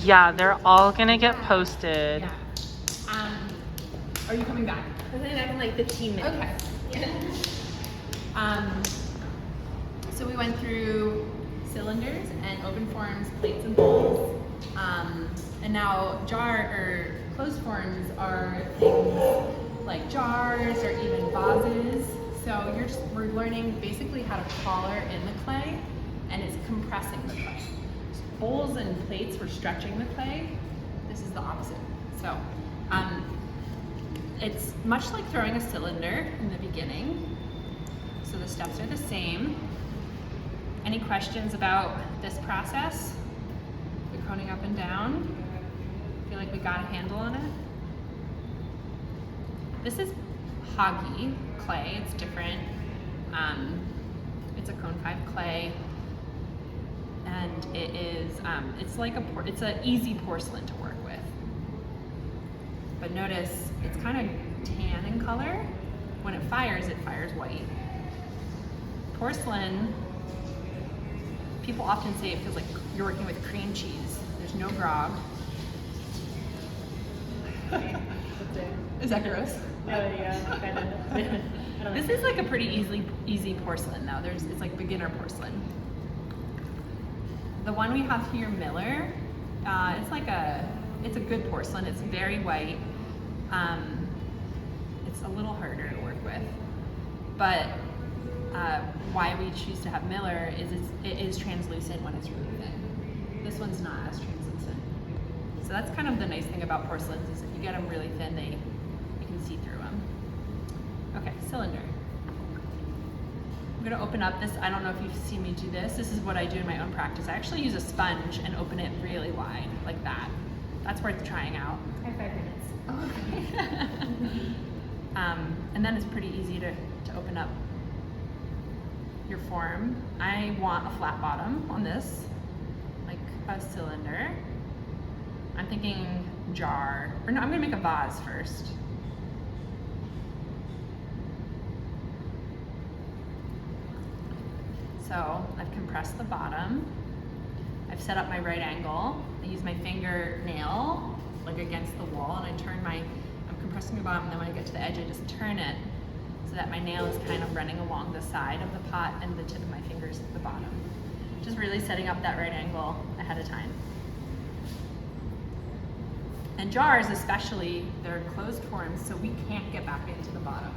Yeah, they're all gonna get posted. Yeah. Are you coming back? I'm coming back in like 15 minutes. Okay. So we went through cylinders and open forms, plates and bowls. And now closed forms are things like jars or even vases. So we're learning basically how to collar in the clay, and it's compressing the clay. Bowls and plates, we're stretching the clay. This is the opposite. So it's much like throwing a cylinder in the beginning. So the steps are the same. Any questions about this process? The coning up and down? Feel like we got a handle on it? This is Hagi clay. It's different. It's a cone 5 clay, and it is it's an easy porcelain to work with. But notice it's kind of tan in color. When it fires white. Porcelain, people often say it feels like you're working with cream cheese. There's no grog. Is that gross? Yeah, kind of. This is like a pretty easy porcelain though. It's like beginner porcelain. The one we have here, Miller, it's a good porcelain. It's very white. It's a little harder to work with, but why we choose to have Miller is it is translucent when it's really thin. This one's not as translucent. So that's kind of the nice thing about porcelains is if you get them really thin, you can see through them. Okay, cylinder. I'm gonna open up this. I don't know if you've seen me do this. This is what I do in my own practice. I actually use a sponge and open it really wide, like that. That's worth trying out. I have 5 minutes. Oh, okay. And then it's pretty easy to open up your form. I want a flat bottom on this, like a cylinder. I'm thinking jar, or no, I'm gonna make a vase first. So I've compressed the bottom. I've set up my right angle. I use my fingernail like against the wall, and I'm compressing the bottom, and then when I get to the edge, I just turn it so that my nail is kind of running along the side of the pot and the tip of my fingers at the bottom. Just really setting up that right angle ahead of time. And jars especially, they're closed forms, so we can't get back into the bottom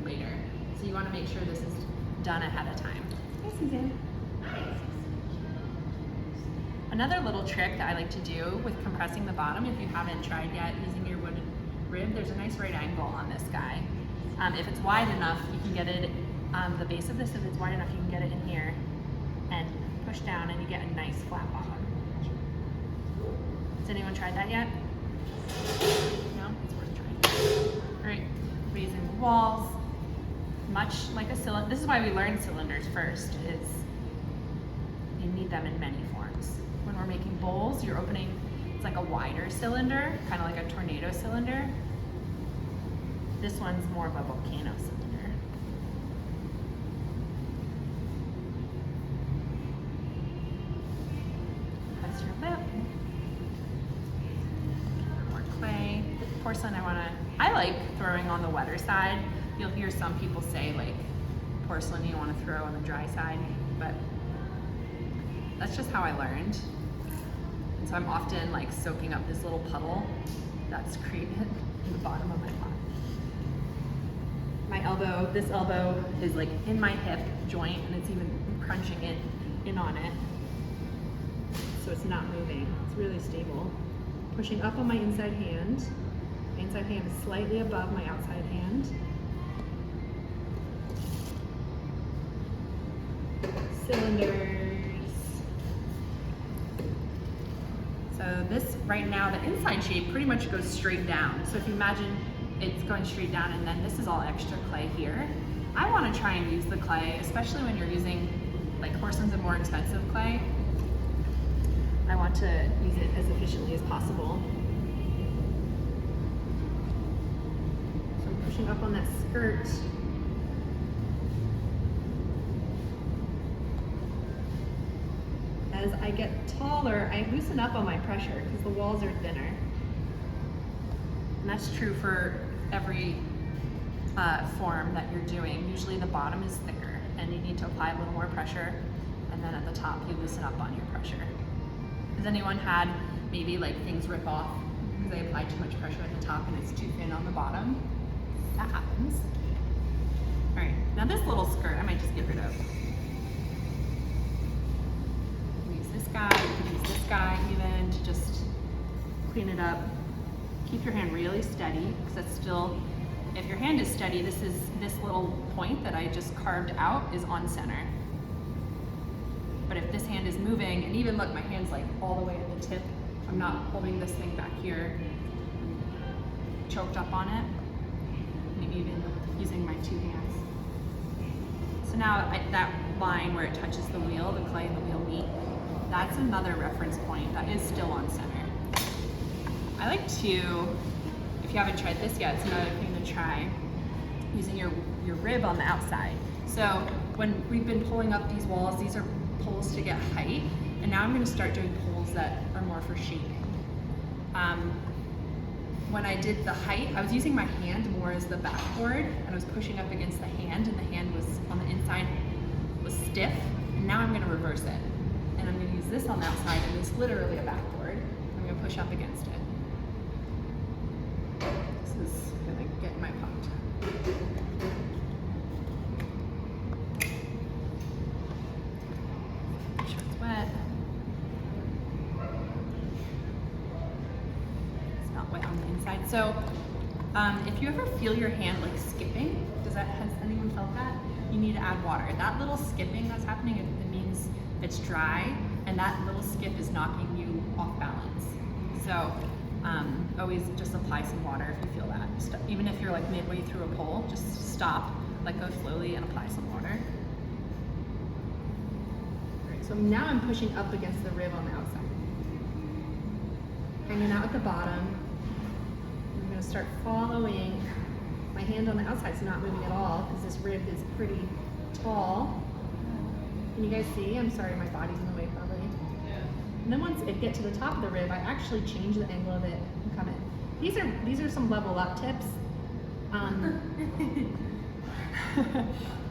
later. So you want to make sure this is done ahead of time. Hi, Suzanne. Another little trick that I like to do with compressing the bottom, if you haven't tried yet, using your wooden rib, there's a nice right angle on this guy. If it's wide enough, you can get it on the base of this. If it's wide enough, you can get it in here and push down, and you get a nice flat bottom. Has anyone tried that yet? No? It's worth trying. Great. Raising the walls. Much like a cylinder. This is why we learn cylinders first, is you need them in many forms. When we're making bowls, you're opening, it's like a wider cylinder, kind of like a tornado cylinder. This one's more of a volcano cylinder. Press your lip. More clay. Porcelain, I like throwing on the wetter side. You'll hear some people say like porcelain you want to throw on the dry side, but that's just how I learned. And so I'm often like soaking up this little puddle that's created in the bottom of my pot. My elbow, this elbow is like in my hip joint, and it's even crunching it in on it. So it's not moving, it's really stable. Pushing up on my inside hand. My inside hand is slightly above my outside hand. Cylinders. So this, right now, the inside shape pretty much goes straight down. So if you imagine it's going straight down, and then this is all extra clay here. I want to try and use the clay, especially when you're using, like porcelain's a more expensive clay. I want to use it as efficiently as possible. So I'm pushing up on that skirt. as I get taller, I loosen up on my pressure because the walls are thinner. And that's true for every form that you're doing. Usually the bottom is thicker and you need to apply a little more pressure, and then at the top you loosen up on your pressure. Has anyone had maybe like things rip off because they applied too much pressure at the top and it's too thin on the bottom? That happens. All right, now this little skirt I might just get rid of. Use this guy, you can use this guy even to just clean it up. Keep your hand really steady, because that's still, if your hand is steady, this little point that I just carved out is on center. But if this hand is moving, and even look, my hand's like all the way at the tip, I'm not holding this thing back here, choked up on it, maybe even using my two hands. So now that line where it touches the wheel, the clay and the wheel meet, that's another reference point that is still on center. I like to, if you haven't tried this yet, it's another thing to try, using your rib on the outside. So when we've been pulling up these walls, these are pulls to get height, and now I'm going to start doing pulls that are more for shaping. When I did the height, I was using my hand more as the backboard, and I was pushing up against the hand, and the hand was on the inside was stiff, and now I'm going to reverse it. And I'm going to use this on the outside, and it's literally a backboard. I'm going to push up against it. This is going to get in my pot. Make sure it's wet. It's not wet on the inside. So if you ever feel your hand like skipping, has anyone felt that? You need to add water. That little skipping that's happening, it means it's dry, and that little skip is knocking you off balance. So always just apply some water if you feel that. Even if you're like midway through a pull, just stop, let go slowly, and apply some water. Right, so now I'm pushing up against the rib on the outside. Hanging out at the bottom. I'm going to start following. My hand on the outside is not moving at all because this rib is pretty tall. Can you guys see? I'm sorry, my body's in the way probably. And then once it gets to the top of the rib, I actually change the angle of it and come in. These are some level up tips.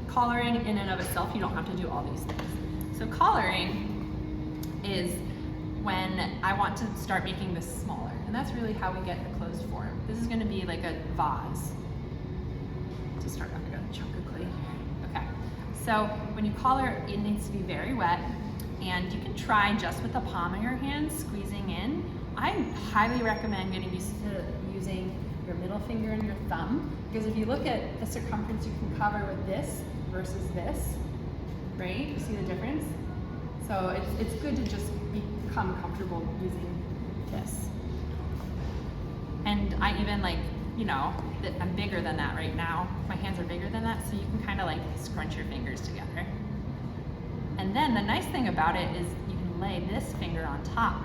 Collaring in and of itself, you don't have to do all these things. So collaring is when I want to start making this smaller, and that's really how we get the closed form. This is going to be like a vase. To start, I got a chunk of clay. Okay. So when you collar, it needs to be very wet. And you can try just with the palm of your hand squeezing in. I highly recommend getting used to using your middle finger and your thumb, because if you look at the circumference you can cover with this versus this, right? You see the difference? So it's good to just become comfortable using this. And I even I'm bigger than that right now. My hands are bigger than that, so you can kind of like scrunch your fingers together. And then the nice thing about it is you can lay this finger on top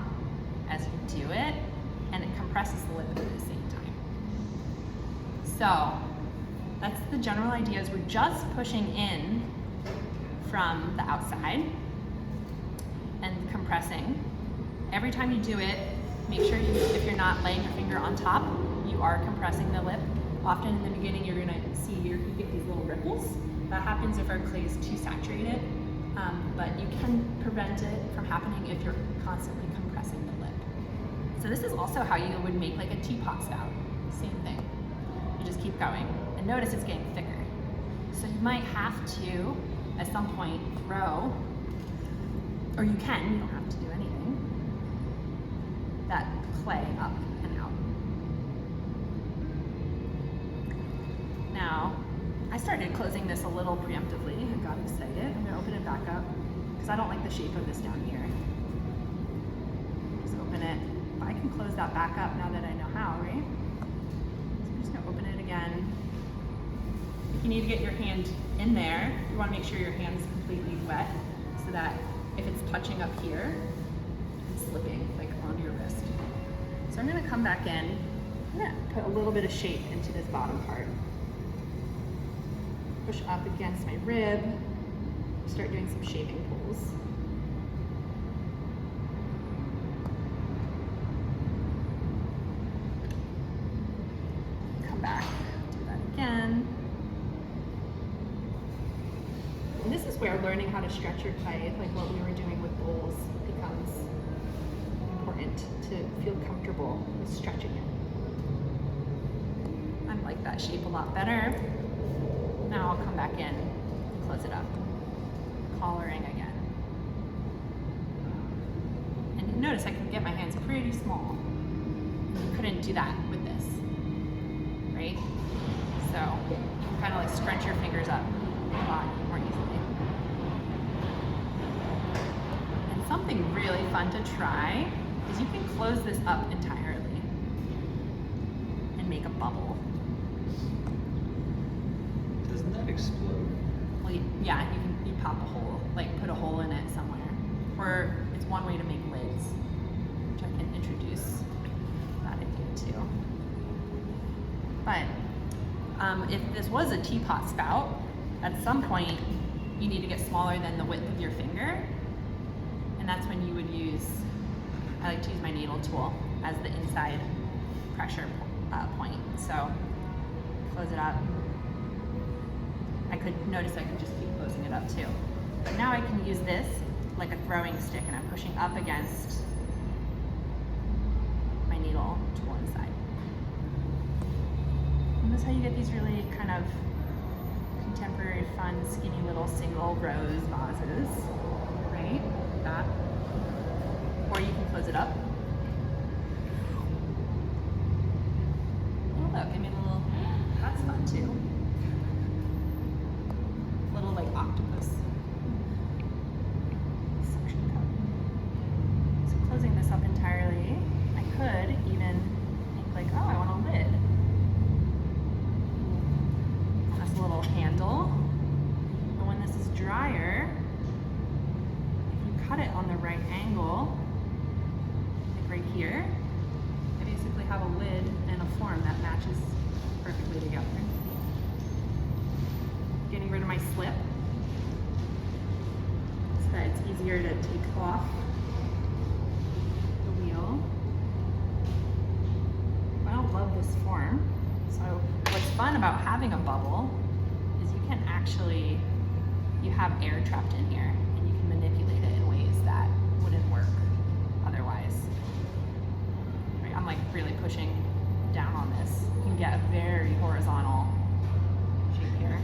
as you do it, and it compresses the lip at the same time. So that's the general idea, is we're just pushing in from the outside and compressing. Every time you do it, make sure if you're not laying your finger on top, you are compressing the lip. Often in the beginning you're gonna see you get these little ripples. That happens if our clay is too saturated. But you can prevent it from happening if you're constantly compressing the lip. So this is also how you would make like a teapot spout. Same thing. You just keep going. And notice it's getting thicker. So you might have to, at some point, throw, or you can, you don't have to do anything, that clay up and out. Now, I started closing this a little preemptively. I got excited. I'm going to open it back up because I don't like the shape of this down here. Just open it. But I can close that back up now that I know how, right? So I'm just going to open it again. If you need to get your hand in there, you want to make sure your hand's completely wet so that if it's touching up here, it's slipping like onto your wrist. So I'm going to come back in. I'm going to put a little bit of shape into this bottom part. Push up against my rib, start doing some shaping pulls. come back, do that again. And this is where learning how to stretch your clay, like what we were doing with bowls, becomes important to feel comfortable with stretching it. I like that shape a lot better. Now I'll come back in, close it up, collaring again. And notice I can get my hands pretty small. You couldn't do that with this, right? So kind of like scrunch your fingers up a lot more easily. And something really fun to try is you can close this up entirely and make a bubble. Doesn't that explode? Well, yeah, you pop a hole, like put a hole in it somewhere. Or it's one way to make lids, which I can introduce that idea too. But if this was a teapot spout, at some point you need to get smaller than the width of your finger. And that's when you would use, I like to use my needle tool as the inside pressure point. So close it up. I could just keep closing it up too. But now I can use this like a throwing stick and I'm pushing up against my needle tool inside. And that's how you get these really kind of contemporary, fun, skinny little single rose vases, right? Like that. Or you can close it up. Oh look, I made a little, that's fun too. Little like octopus suction cup. So closing this up entirely, I could even think like, oh, I want a lid. That's a little handle. And when this is drier, if you cut it on the right angle, like right here, I basically have a lid and a form that matches perfectly together. Getting rid of my slip so that it's easier to take off the wheel. I don't love this form. So what's fun about having a bubble is you can actually, you have air trapped in here and you can manipulate it in ways that wouldn't work otherwise. Right? I'm like really pushing down on this. You can get a very horizontal shape here.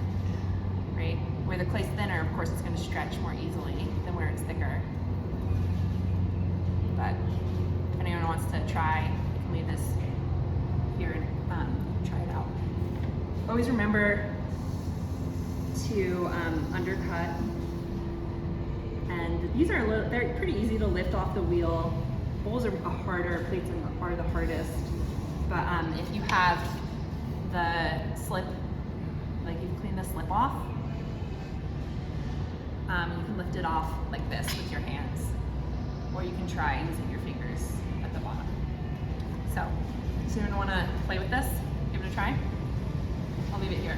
Right? Where the clay's thinner, of course, it's going to stretch more easily than where it's thicker. But if anyone wants to try, you can leave this here and try it out. Always remember to undercut. And these are they're pretty easy to lift off the wheel. Bowls are harder, plates are the hardest. But if you have the slip, like you've cleaned the slip off, you can lift it off like this with your hands, or you can try using your fingers at the bottom. So, does anyone want to play with this? Give it a try? I'll leave it here.